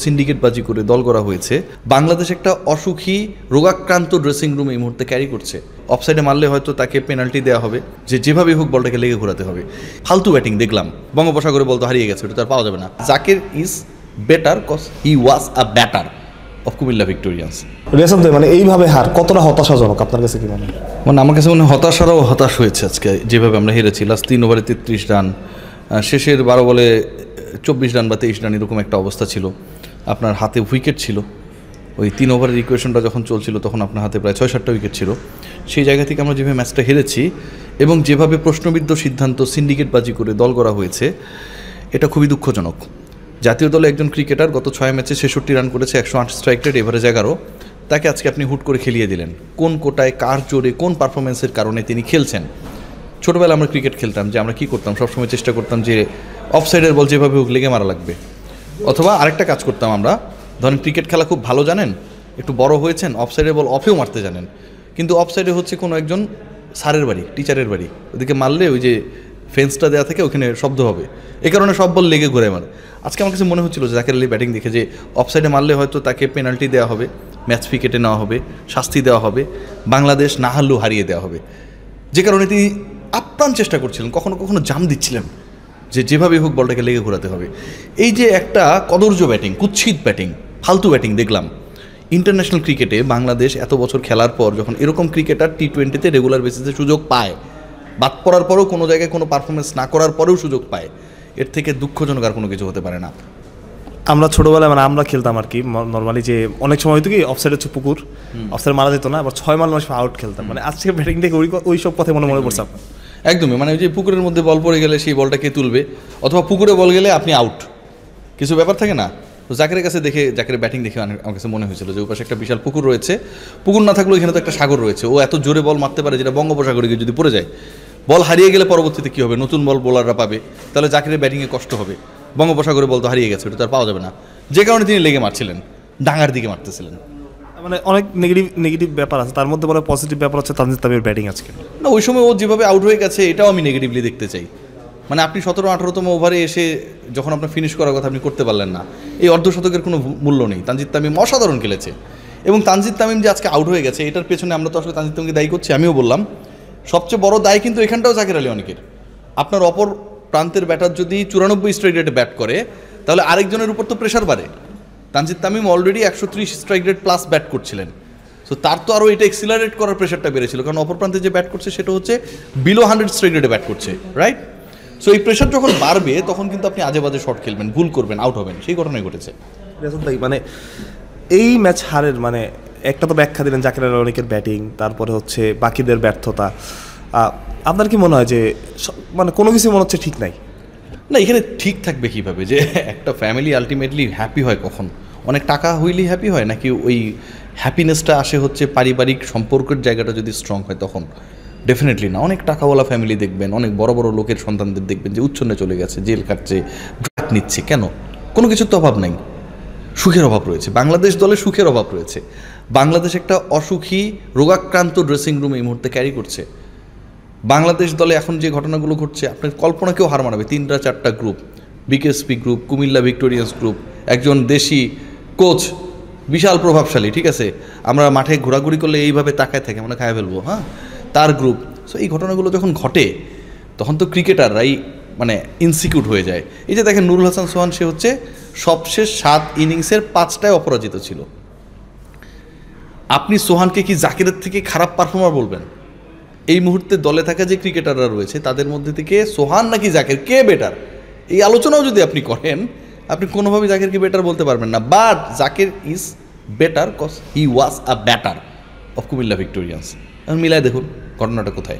সিন্ডিকেটবাজি করে দল করা হয়েছে। বাংলাদেশ একটা অসুখী রোগাক্রান্ত ড্রেসিং রুম এই মুহূর্তে ক্যারি করছে। অফসাইডে মারলে হয়তো তাকে পেনাল্টি দেওয়া হবে, যেভাবে হোক বলটাকে লেগে ঘোরাতে হবে। ফালতু ব্যাটিং দেখলাম, বঙ্গোপসাগরে বল তো হারিয়ে গেছে, ওটা তো আর পাওয়া যাবে না। Zakir is better cause he was a batter of Comilla Victorians. রেশন ভাই, মানে এইভাবে হার কতটা হতাশাজনক আপনার কাছে কি মনে হয়? মানে আমার কাছে মনে হয় হতাশারাও হতাশ হয়েছে আজকে, যেভাবে আমরা হেরেছি। লাস্ট 3 ওভারে 33 রান, শেষের 12 বলে 24 রান বা 23 রান, এরকম একটা অবস্থা ছিল। আপনার হাতে উইকেট ছিল, ওই 3 ওভারের ইকুয়েশনটা যখন চলছিল তখন আপনার হাতে প্রায় 6-7টা উইকেট ছিল। সেই জায়গা থেকে আমরা যেভাবে ম্যাচটা হেরেছি এবং যেভাবে প্রশ্নবিদ্ধ সিদ্ধান্ত সিন্ডিকেটবাজি করে দল করা হয়েছে, এটা খুবই দুঃখজনক। জাতীয় দলে একজন ক্রিকেটার গত 6 ম্যাচে 66 রান করেছে, 108 স্ট্রাইক রেট, এভারেজ 11, তাকে আজকে আপনি হুট করে খেলিয়ে দিলেন। কোন কোটায়, কার জোরে, কোন পারফরমেন্সের কারণে তিনি খেলছেন? ছোটোবেলা আমরা ক্রিকেট খেলতাম, যে আমরা কী করতাম, সবসময় চেষ্টা করতাম যে অফসাইডের বল যেভাবে হোক লেগে মারা লাগবে। অথবা আরেকটা কাজ করতাম আমরা, ধরেন ক্রিকেট খেলা খুব ভালো জানেন, একটু বড় হয়েছেন, অফসাইডের বল অফেও মারতে জানেন, কিন্তু অফসাইডে হচ্ছে কোনো একজন স্যারের বাড়ি, টিচারের বাড়ি, ওদিকে মারলে ওই যে ফেন্সটা দেওয়া থাকে ওখানে শব্দ হবে, এই কারণে সব বল লেগে ঘুরে মারে। আজকে আমার কাছে মনে হচ্ছিল যে জাকির আলী ব্যাটিং দেখে যে অফসাইডে মারলে হয়তো তাকে পেনাল্টি দেওয়া হবে, ম্যাচ ফি কেটে নেওয়া হবে, শাস্তি দেওয়া হবে, বাংলাদেশ না হারলেও হারিয়ে দেওয়া হবে, যে কারণে তিনি আপ্রাণ চেষ্টা করছিলেন, কখনো কখনো জাম দিচ্ছিলেন যে যেভাবে হোক বলটাকে লেগে ঘোরাতে হবে। এই যে একটা কদর্য ব্যাটিং, কুৎসিত ব্যাটিং, ফালতু ব্যাটিং দেখলাম। ইন্টারন্যাশনাল ক্রিকেটে বাংলাদেশ এত বছর খেলার পর যখন এরকম ক্রিকেটার টি-20তে রেগুলার বেসিসে সুযোগ পায়, বাদ পড়ার পরেও কোনো জায়গায় কোনো পারফরমেন্স না করার পরেও সুযোগ পায়, এর থেকে দুঃখজনক আর কোনো কিছু হতে পারে না। আমরা ছোটোবেলায় মানে আমরা খেলতাম আর কি নর্মালি, যে অনেক সময় হয়তো কি অফসাইড হচ্ছে পুকুর, অফসাইড মারা যেত না, আবার 6 মার আউট খেলতাম। মানে আজকে ব্যাটিং দেখে ওই সব কথা মনে পড়ছে আপনার? একদমই, মানে ওই যে পুকুরের মধ্যে বল পড়ে গেলে সেই বলটাকে তুলবে, অথবা পুকুরে বল গেলে আপনি আউট, কিছু ব্যাপার থাকে না। তো জাকিরের কাছে দেখে, জাকিরের ব্যাটিং দেখে আমার কাছে মনে হয়েছিল যে ওই পাশে একটা বিশাল পুকুর রয়েছে, পুকুর না থাকলেও এখানে তো একটা সাগর রয়েছে, ও এত জোরে বল মারতে পারে যেটা বঙ্গোপসাগরে গিয়ে যদি পড়ে যায়, বল হারিয়ে গেলে পরবর্তীতে কী হবে, নতুন বল বোলাররা পাবে, তাহলে জাকিরের ব্যাটিংয়ে কষ্ট হবে। বঙ্গোপসাগরে বল তো হারিয়ে গেছে, ওটা তো আর পাওয়া যাবে না, যে কারণে তিনি লেগে মারছিলেন, ডাঙার দিকে মারতেছিলেন। মানে অনেক নেগেটিভ ব্যাপার আছে, তার মধ্যে বলে পজিটিভ ব্যাপার হচ্ছে তানজিদ তামিমের ব্যাটিং আজকে। না, ওই সময় ও যেভাবে আউট হয়ে গেছে এটাও আমি নেগেটিভলি দেখতে চাই। মানে আপনি 17-18তম ওভারে এসে যখন আপনার ফিনিশ করার কথা আপনি করতে পারলেন না, এই অর্ধশতকের কোনো মূল্য নেই। তানজিদ তামিম অসাধারণ খেলেছে, এবং তানজিদ তামিম যে আজকে আউট হয়ে গেছে এটার পেছনে আমরা তো আসলে তানজিদ তামিমকে দায়ী করছি। আমিও বললাম সবচেয়ে বড় দায় কিন্তু এখানটাও জাকির আলী অনেকের। আপনার অপর প্রান্তের ব্যাটার যদি 94 স্ট্রাইক রেটে ব্যাট করে, তাহলে আরেকজনের উপর তো প্রেশার বাড়ে। Tanzid Tamim already 130 strike rate plus bat করছিলেন, সো তার তো আরও এটা এক্সিলারেট করার প্রেশারটা বেড়েছিল, কারণ অপর প্রান্তে যে ব্যাট করছে সেটা হচ্ছে বিলো 100 স্ট্রাইক রেটে ব্যাট করছে, রাইট? সো এই প্রেশার যখন বাড়বে তখন কিন্তু আপনি আজে বাজে শট খেলবেন, ভুল করবেন, আউট হবেন, সেই ঘটনাই ঘটেছে। মানে এই ম্যাচ হারের মানে একটা তো ব্যাখ্যা দিলেন জাকির আলী অনেকের ব্যাটিং, তারপরে হচ্ছে বাকিদের ব্যর্থতা। আপনার কি মনে হয় যে মানে কোনো কিছু মনে হচ্ছে ঠিক নাই? না, এখানে ঠিক থাকবে কীভাবে? যে একটা ফ্যামিলি আলটিমেটলি হ্যাপি হয় কখন? অনেক টাকা হইলেই হ্যাপি হয়, নাকি ওই হ্যাপিনেসটা আসে হচ্ছে পারিবারিক সম্পর্কের জায়গাটা যদি স্ট্রং হয় তখন? ডেফিনেটলি না। অনেক টাকাওয়ালা ফ্যামিলি দেখবেন, অনেক বড় বড় লোকের সন্তানদের দেখবেন যে উচ্ছন্নে চলে গেছে, জেল খাটছে, ড্রাগ নিচ্ছে। কেন? কোনো কিছুর তো অভাব নাই, সুখের অভাব রয়েছে। বাংলাদেশ দলে সুখের অভাব রয়েছে। বাংলাদেশ একটা অসুখী রোগাক্রান্ত ড্রেসিং রুম এই মুহূর্তে ক্যারি করছে। বাংলাদেশ দলে এখন যে ঘটনাগুলো ঘটছে আপনার কল্পনাকেও হার মানাবে। 3-4টা group, BKSP group, Comilla Victorians group, একজন দেশি কোচ, বিশাল প্রভাবশালী, ঠিক আছে, আমরা মাঠে ঘোরাঘুরি করলে এইভাবে তাকায় থাকে, আমরা খায় ফেলবো, হ্যাঁ, তার গ্রুপ। সো এই ঘটনাগুলো যখন ঘটে তখন তো ক্রিকেটাররাই মানে ইনসিকিউর হয়ে যায়। এই যে দেখেন নুরুল হাসান সোহান, সে হচ্ছে সবশেষ 7 ইনিংসের 5টায় অপরাজিত ছিল। আপনি সোহানকে কি জাকিরের থেকে খারাপ পারফর্মার বলবেন? এই মুহূর্তে দলে থাকা যে ক্রিকেটাররা রয়েছে তাদের মধ্যে থেকে সোহান নাকি জাকির, কে বেটার, এই আলোচনাও যদি আপনি করেন, আপনি কোনোভাবেই জাকিরকে বেটার বলতে পারবেন না। But Zakir is better cause he was a batter of Comilla Victorians. এখন মিলায় দেখুন ঘটনাটা কোথায়।